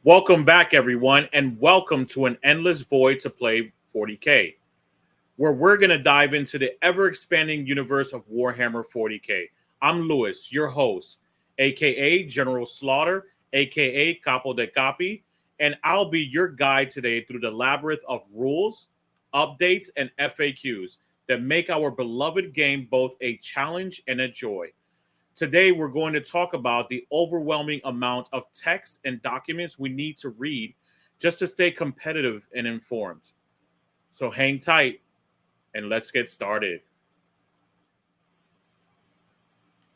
Welcome back, everyone, and welcome to an endless void to play 40K, where we're going to dive into the ever expanding universe of Warhammer 40K. I'm Lewis, your host, aka General Slaughter, aka Capo de Capi, and I'll be your guide today through the labyrinth of rules, updates, and FAQs that make our beloved game both a challenge and a joy. Today, we're going to talk about the overwhelming amount of text and documents we need to read just to stay competitive and informed. So hang tight and let's get started.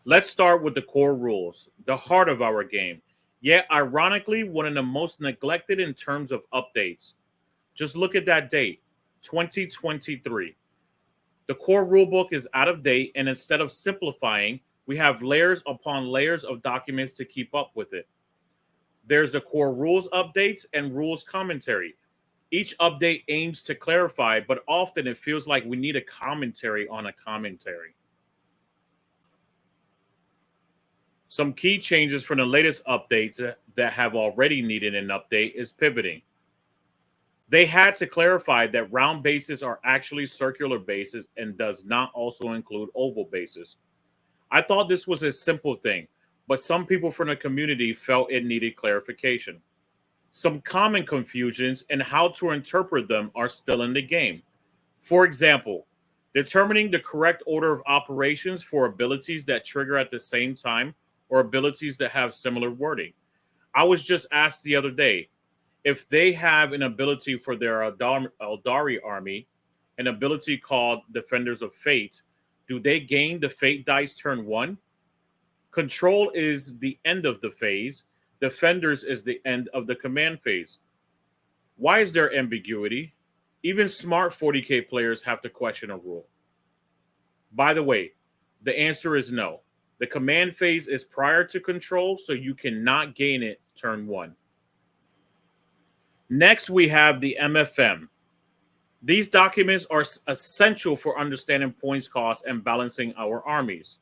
Let's start with the core rules, the heart of our game. Yet, ironically, one of the most neglected in terms of updates. Just look at that date, 2023. The core rulebook is out of date, and instead of simplifying, we have layers upon layers of documents to keep up with it. There's the core rules updates and rules commentary. Each update aims to clarify, but often it feels like we need a commentary on a commentary. Some key changes from the latest updates that have already needed an update is pivoting. They had to clarify that round bases are actually circular bases and does not also include oval bases. I thought this was a simple thing, but some people from the community felt it needed clarification. Some common confusions and how to interpret them are still in the game. For example, determining the correct order of operations for abilities that trigger at the same time or abilities that have similar wording. I was just asked the other day if they have an ability for their Eldari army, an ability called Defenders of Fate, do they gain the Fate dice turn one? Control is the end of the phase. Defenders is the end of the command phase. Why is there ambiguity? Even smart 40K players have to question a rule. By the way, the answer is no. The command phase is prior to control, so you cannot gain it turn one. Next, we have the MFM. These documents are essential for understanding points costs and balancing our armies.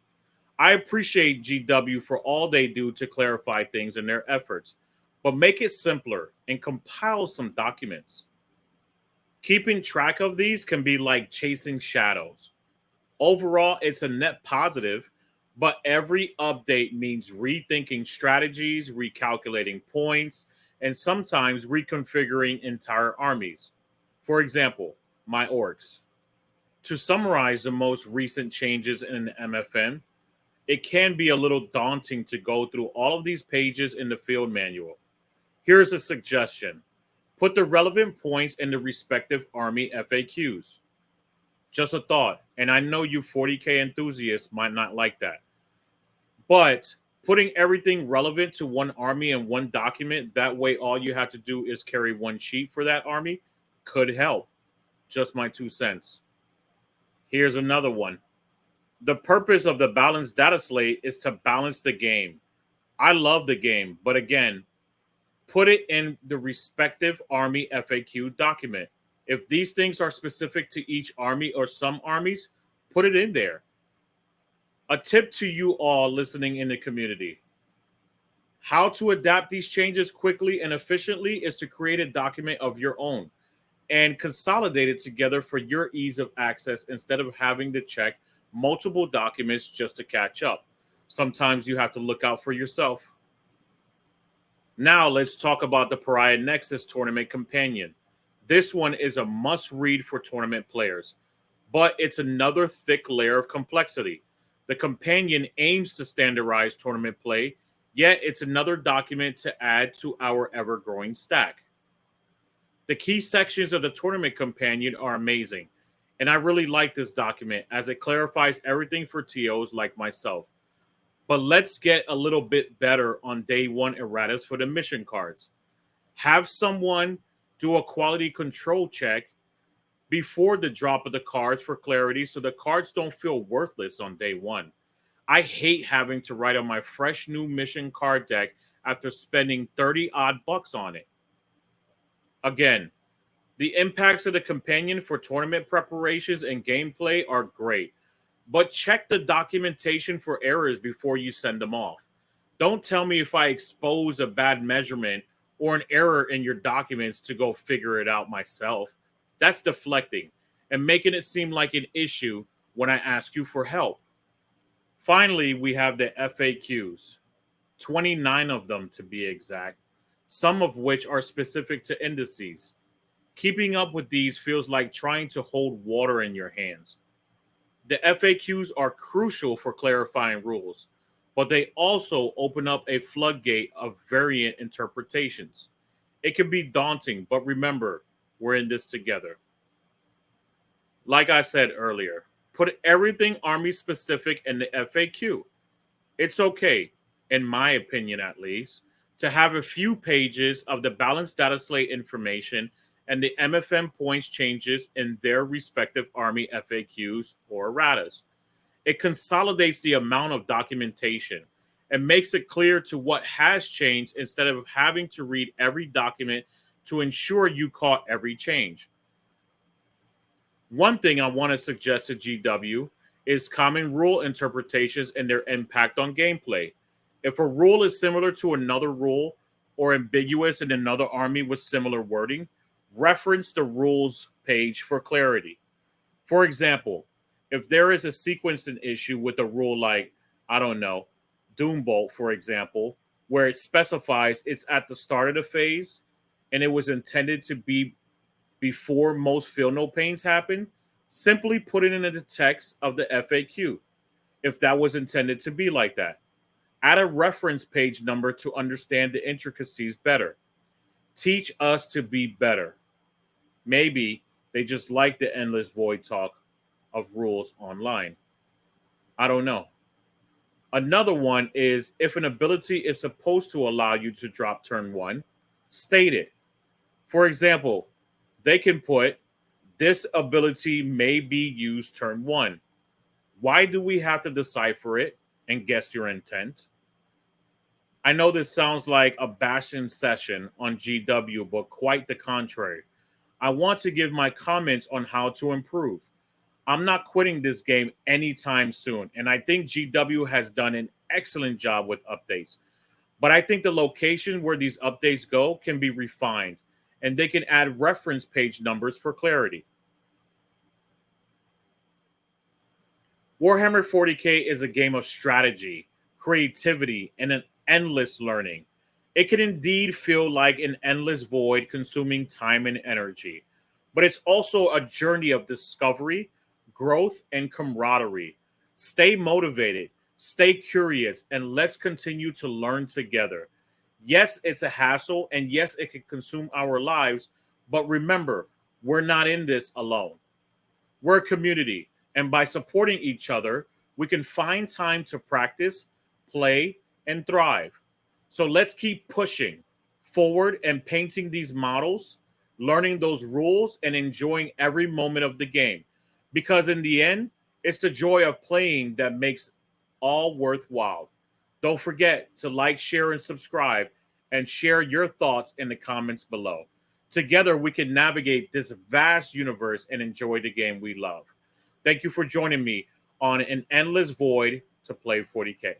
I appreciate GW for all they do to clarify things in their efforts, but make it simpler and compile some documents. Keeping track of these can be like chasing shadows. Overall, it's a net positive, but every update means rethinking strategies, recalculating points, and sometimes reconfiguring entire armies. For example, my orcs. To summarize the most recent changes in the MFM, it can be a little daunting to go through all of these pages in the field manual. Here's a suggestion. Put the relevant points in the respective army FAQs. Just a thought, and I know you 40K enthusiasts might not like that. But putting everything relevant to one army in one document, that way all you have to do is carry one sheet for that army, could help. Just my 2 cents. Here's another one. The purpose of the balanced data slate is to balance the game. I love the game, but again, put it in the respective army FAQ document. If these things are specific to each army or some armies, put it in there. A tip to you all listening in the community. How to adapt these changes quickly and efficiently is to create a document of your own and consolidate it together for your ease of access instead of having to check multiple documents just to catch up. Sometimes you have to look out for yourself. Now let's talk about the Pariah Nexus Tournament Companion. This one is a must-read for tournament players, but it's another thick layer of complexity. The companion aims to standardize tournament play, yet it's another document to add to our ever-growing stack. The key sections of the tournament companion are amazing, and I really like this document as it clarifies everything for TOs like myself. But let's get a little bit better on day one erratas for the mission cards. Have someone do a quality control check before the drop of the cards for clarity so the cards don't feel worthless on day one. I hate having to write on my fresh new mission card deck after spending 30 odd bucks on it. Again, the impacts of the companion for tournament preparations and gameplay are great, but check the documentation for errors before you send them off. Don't tell me if I expose a bad measurement or an error in your documents to go figure it out myself. That's deflecting and making it seem like an issue when I ask you for help. Finally, we have the FAQs, 29 of them to be exact, some of which are specific to indices. Keeping up with these feels like trying to hold water in your hands. The FAQs are crucial for clarifying rules, but they also open up a floodgate of variant interpretations. It can be daunting, but remember, we're in this together. Like I said earlier, put everything Army specific in the FAQ. It's okay, in my opinion at least, to have a few pages of the balanced data slate information and the MFM points changes in their respective Army FAQs or erratas. It consolidates the amount of documentation and makes it clear to what has changed instead of having to read every document to ensure you caught every change. One thing I want to suggest to GW is common rule interpretations and their impact on gameplay. If a rule is similar to another rule or ambiguous in another army with similar wording, reference the rules page for clarity. For example, if there is a sequencing issue with a rule like, I don't know, Doombolt, for example, where it specifies it's at the start of the phase and it was intended to be before most feel no pains happen, simply put it in the text of the FAQ if that was intended to be like that. Add a reference page number to understand the intricacies better. Teach us to be better. Maybe they just like the endless void talk of rules online. I don't know. Another one is if an ability is supposed to allow you to drop turn one, state it. For example, they can put this ability may be used turn one. Why do we have to decipher it and guess your intent? I know this sounds like a bashing session on GW, but quite the contrary. I want to give my comments on how to improve. I'm not quitting this game anytime soon, and I think GW has done an excellent job with updates. But I think the location where these updates go can be refined, and they can add reference page numbers for clarity. Warhammer 40K is a game of strategy, creativity, and an endless learning. It can indeed feel like an endless void consuming time and energy, but it's also a journey of discovery, growth, and camaraderie. Stay motivated, stay curious, and let's continue to learn together. Yes, it's a hassle, and yes, it can consume our lives, but remember, we're not in this alone. We're a community, and by supporting each other, we can find time to practice, play, and thrive. So let's keep pushing forward and painting these models, learning those rules, and enjoying every moment of the game. Because in the end, it's the joy of playing that makes all worthwhile. Don't forget to like, share, and subscribe, and share your thoughts in the comments below. Together, we can navigate this vast universe and enjoy the game we love. Thank you for joining me on an endless void to play 40K.